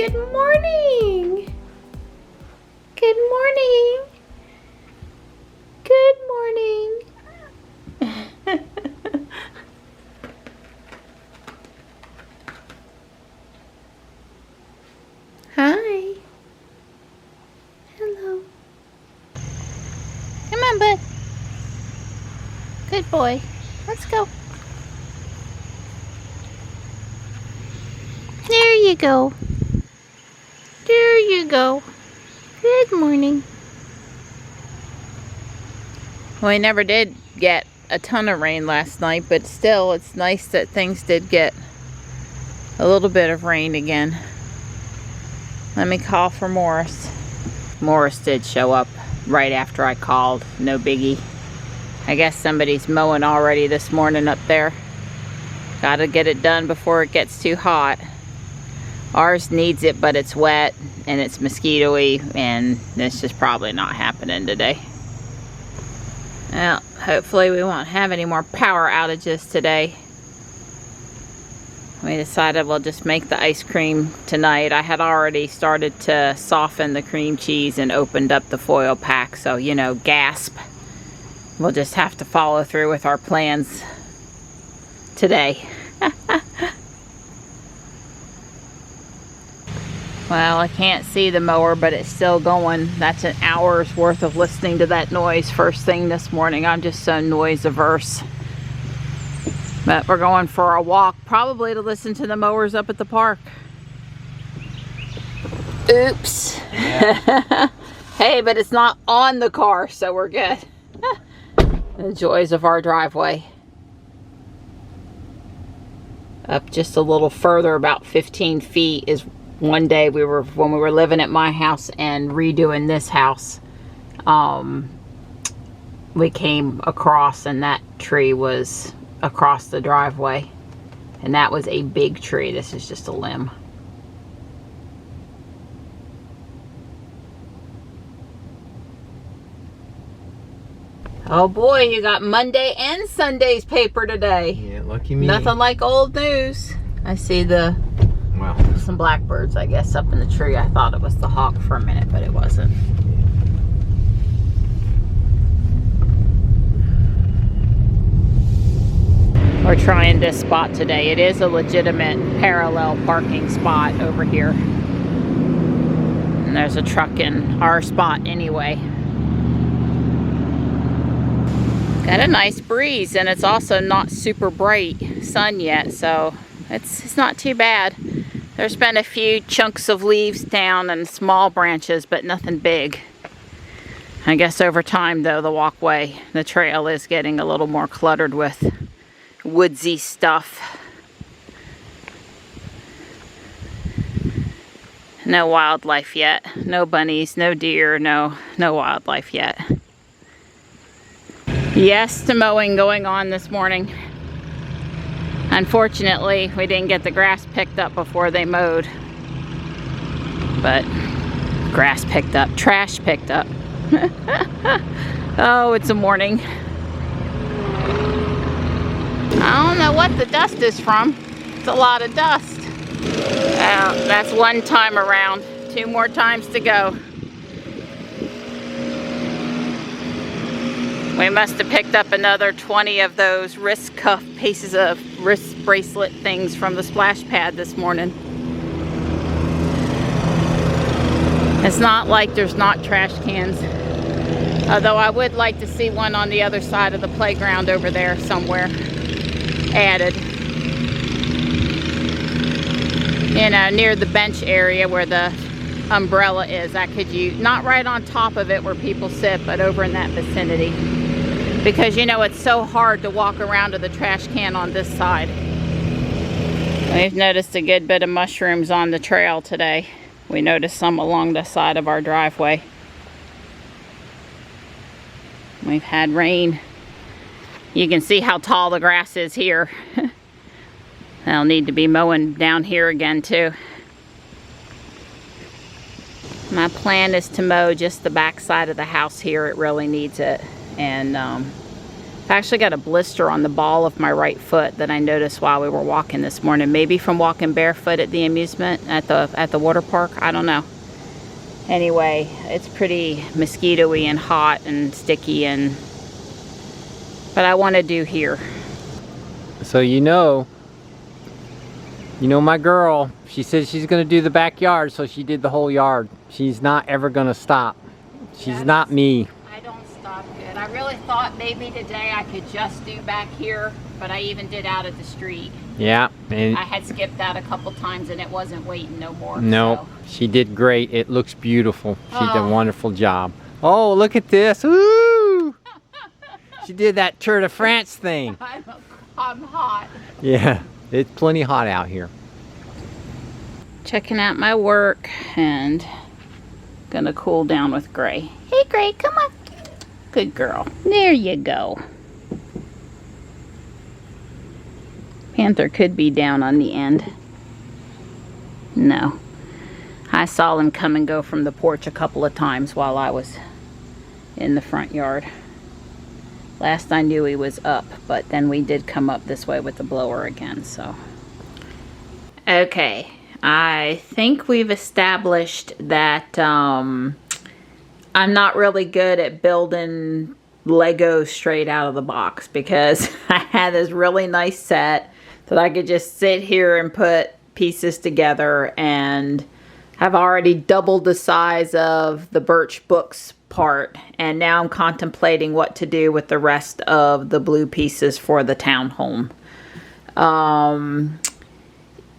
good morning. Good morning. Good morning. Hi. Hello. Come on, bud. Good boy. Let's go. There you go. There you go. Good morning. We never did get a ton of rain last night, but still, it's nice that things did get a little bit of rain again. Let me call for Morris. Morris did show up right after I called. No biggie. I guess somebody's mowing already this morning up there. Gotta get it done before it gets too hot. Ours needs it, but it's wet and it's mosquito-y, and it's just probably not happening today. Well, hopefully we won't have any more power outages today. We decided we'll just make the ice cream tonight. I had already started to soften the cream cheese and opened up the foil pack, so, you know, gasp. We'll just have to follow through with our plans today. Well, I can't see the mower, but it's still going. That's an hour's worth of listening to that noise first thing this morning. I'm just so noise averse. But we're going for a walk, probably to listen to the mowers up at the park. Oops. Yeah. Hey, but it's not on the car, so we're good. The joys of our driveway. Up just a little further, about 15 feet, is one day when we were living at my house and redoing this house. We came across, and that tree was across the driveway, and that was a big tree. This is just a limb. Oh boy, you got Monday and Sunday's paper today. Yeah, lucky me. Nothing like old news. I see some blackbirds, I guess, up in the tree. I thought it was the hawk for a minute, but it wasn't. We're trying this spot today. It is a legitimate parallel parking spot over here. And there's a truck in our spot anyway. Got a nice breeze, and it's also not super bright sun yet, so it's not too bad. There's been a few chunks of leaves down and small branches, but nothing big. I guess over time, though, the trail is getting a little more cluttered with woodsy stuff. No wildlife yet. No bunnies, no deer, no wildlife yet. Yes, to mowing going on this morning. Unfortunately, we didn't get the grass picked up before they mowed. But grass picked up, trash picked up. Oh, it's a morning. I don't know what the dust is from. It's a lot of dust. That's one time around. 2 more times to go. We must have picked up another 20 of those wrist cuff pieces of wrist bracelet things from the splash pad this morning. It's not like there's not trash cans. Although I would like to see one on the other side of the playground over there somewhere added. You know, near the bench area where the umbrella is. I could use, not right on top of it where people sit, but over in that vicinity. Because, you know, it's so hard to walk around to the trash can on this side. We've noticed a good bit of mushrooms on the trail today. We noticed some along the side of our driveway. We've had rain. You can see how tall the grass is here. They'll need to be mowing down here again too. My plan is to mow just the back side of the house here. It really needs it. And I've actually got a blister on the ball of my right foot that I noticed while we were walking this morning. Maybe from walking barefoot at the amusement at the water park. I don't know. Anyway, it's pretty mosquito-y and hot and sticky, but I want to do here. So you know my girl, she said she's gonna do the backyard, so she did the whole yard. She's not ever gonna stop. She's not me. I don't stop good. I really thought maybe today I could just do back here, but I even did out at the street. Yeah. And I had skipped that a couple times and it wasn't waiting no more. No, so. She did great. It looks beautiful. She did a wonderful job. Oh, look at this. Woo! She did that Tour de France thing. I'm hot. Yeah, it's plenty hot out here. Checking out my work and gonna cool down with Gray. Hey Gray, come on. Good girl. There you go. Panther could be down on the end. No. I saw him come and go from the porch a couple of times while I was in the front yard. Last I knew he was up, but then we did come up this way with the blower again, so. Okay, I think we've established that I'm not really good at building Legos straight out of the box, because I had this really nice set that I could just sit here and put pieces together, and I've already doubled the size of the birch books part, and now I'm contemplating what to do with the rest of the blue pieces for the townhome.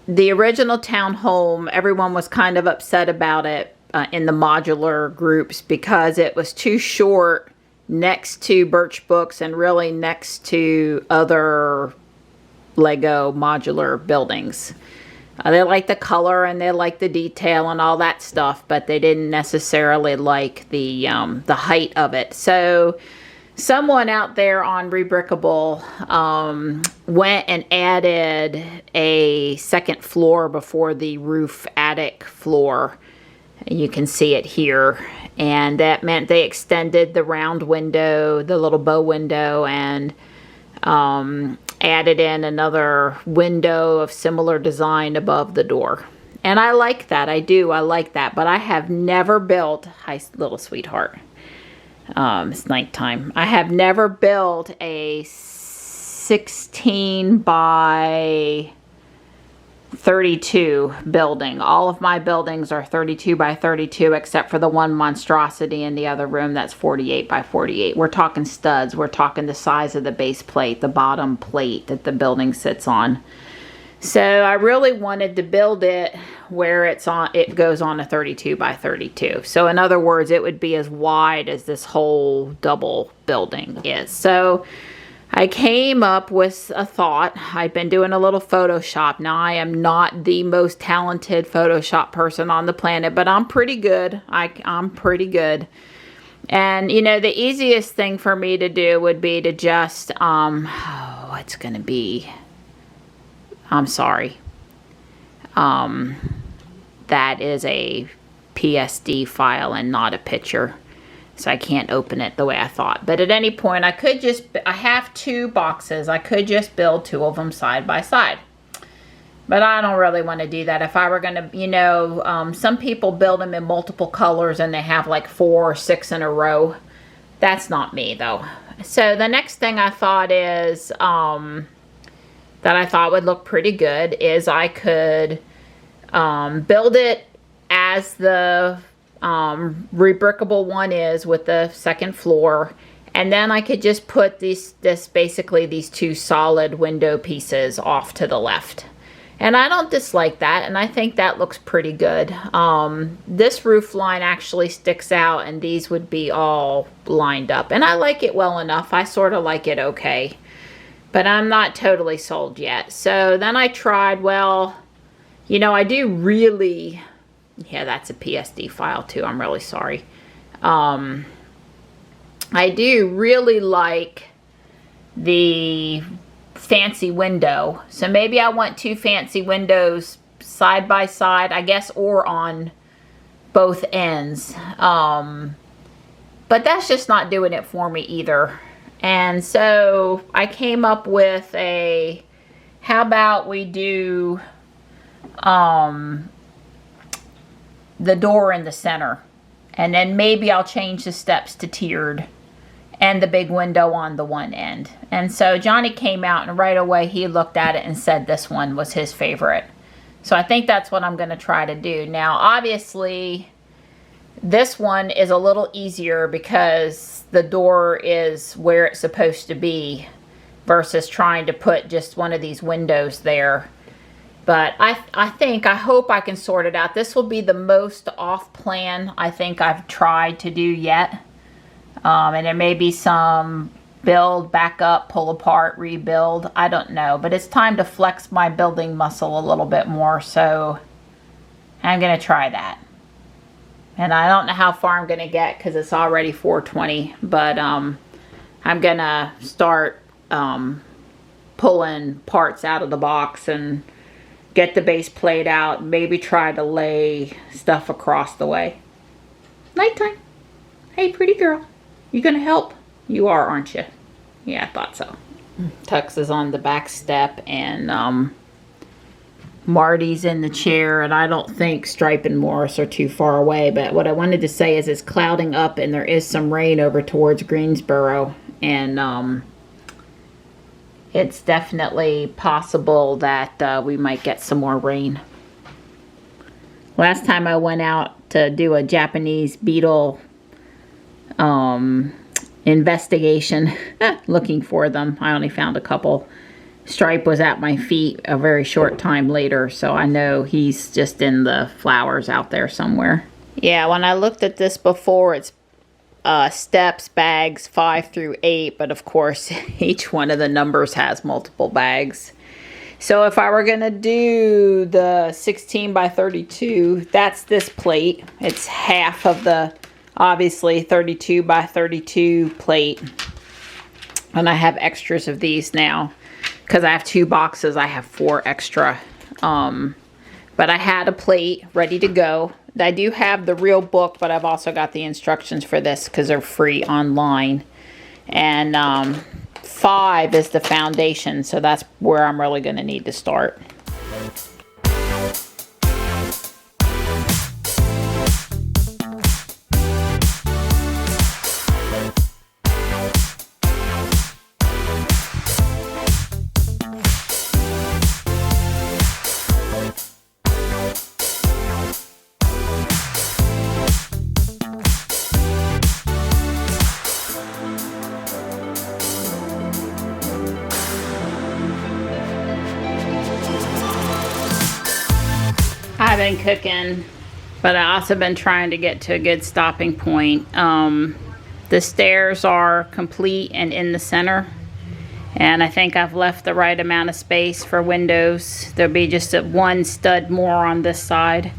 The original townhome, everyone was kind of upset about it in the modular groups because it was too short next to birch books and really next to other Lego modular buildings. They liked the color and they liked the detail and all that stuff, but they didn't necessarily like the height of it. So someone out there on Rebrickable went and added a second floor before the roof attic floor. You can see it here. And that meant they extended the round window, the little bow window, and added in another window of similar design above the door. And I like that. I do. I like that. But I have never built, hi little sweetheart. It's nighttime. I have never built a 16 by 32 building. All of my buildings are 32 by 32 except for the one monstrosity in the other room that's 48 by 48. We're talking studs. We're talking the size of the base plate, the bottom plate that the building sits on. So I really wanted to build it where it goes on a 32 by 32. So in other words, it would be as wide as this whole double building is. So I came up with a thought. I've been doing a little Photoshop. Now, I am not the most talented Photoshop person on the planet, but I'm pretty good. I'm pretty good. And, you know, the easiest thing for me to do would be to just, it's going to be, I'm sorry. That is a PSD file and not a picture. So I can't open it the way I thought. But at any point, I have two boxes. I could just build two of them side by side. But I don't really want to do that. If I were going to, you know, some people build them in multiple colors and they have like 4 or 6 in a row. That's not me, though. So the next thing I thought is, that I thought would look pretty good is I could build it as the Rebrickable one is with the second floor, and then I could just put basically these two solid window pieces off to the left. And I don't dislike that, and I think that looks pretty good. This roof line actually sticks out, and these would be all lined up, and I like it well enough. I sort of like it okay, but I'm not totally sold yet. So then I tried, well, you know, I do really, yeah, that's a PSD file too. I'm really sorry. I do really like the fancy window. So maybe I want 2 fancy windows side by side, I guess, or on both ends. But that's just not doing it for me either. And so I came up with how about we do the door in the center, and then maybe I'll change the steps to tiered and the big window on the one end. And so Johnny came out, and right away he looked at it and said this one was his favorite. So I think that's what I'm going to try to do. Now obviously this one is a little easier because the door is where it's supposed to be versus trying to put just one of these windows there. But I hope I can sort it out. This will be the most off plan I think I've tried to do yet. And there may be some build, back up, pull apart, rebuild. I don't know. But it's time to flex my building muscle a little bit more. So I'm going to try that. And I don't know how far I'm going to get because it's already 4:20. But I'm going to start pulling parts out of the box and get the base plate out. Maybe try to lay stuff across the way. Nighttime. Hey, pretty girl. You gonna help? You are, aren't you? Yeah, I thought so. Tux is on the back step, and Marty's in the chair, and I don't think Stripe and Morris are too far away. But what I wanted to say is it's clouding up, and there is some rain over towards Greensboro, and it's definitely possible that we might get some more rain. Last time I went out to do a Japanese beetle investigation looking for them, I only found a couple. Stripe was at my feet a very short time later, so I know he's just in the flowers out there somewhere. Yeah, when I looked at this before, it's steps, bags 5 through 8, but of course each one of the numbers has multiple bags. So if I were gonna do the 16 by 32, that's this plate. It's half of the obviously 32 by 32 plate, and I have extras of these now because I have 2 boxes. I have 4 extra, but I had a plate ready to go. I do have the real book, but I've also got the instructions for this because they're free online. And 5 is the foundation, so that's where I'm really going to need to start. I've been cooking, but I also been trying to get to a good stopping point. The stairs are complete and in the center, and I think I've left the right amount of space for windows. There'll be just one stud more on this side,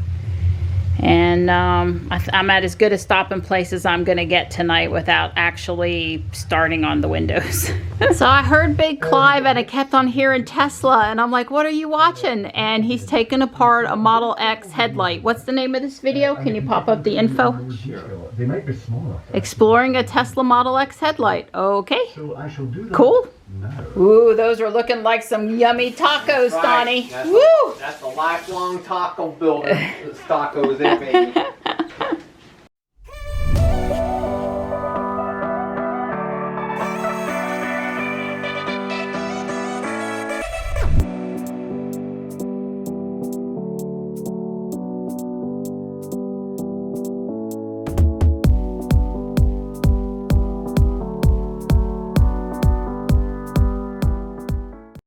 and I'm at as good a stopping place as I'm gonna get tonight without actually starting on the windows. So I heard Big Clive, and I kept on hearing Tesla, and I'm like, what are you watching? And he's taking apart a Model X headlight. What's the name of this video? Can you pop up the info? They might be smaller. Exploring a Tesla Model X headlight. Okay. So I shall do that. Cool. No. Ooh, those are looking like some yummy tacos, Right. Donnie. That's Woo! That's a lifelong taco builder. This tacos in, baby.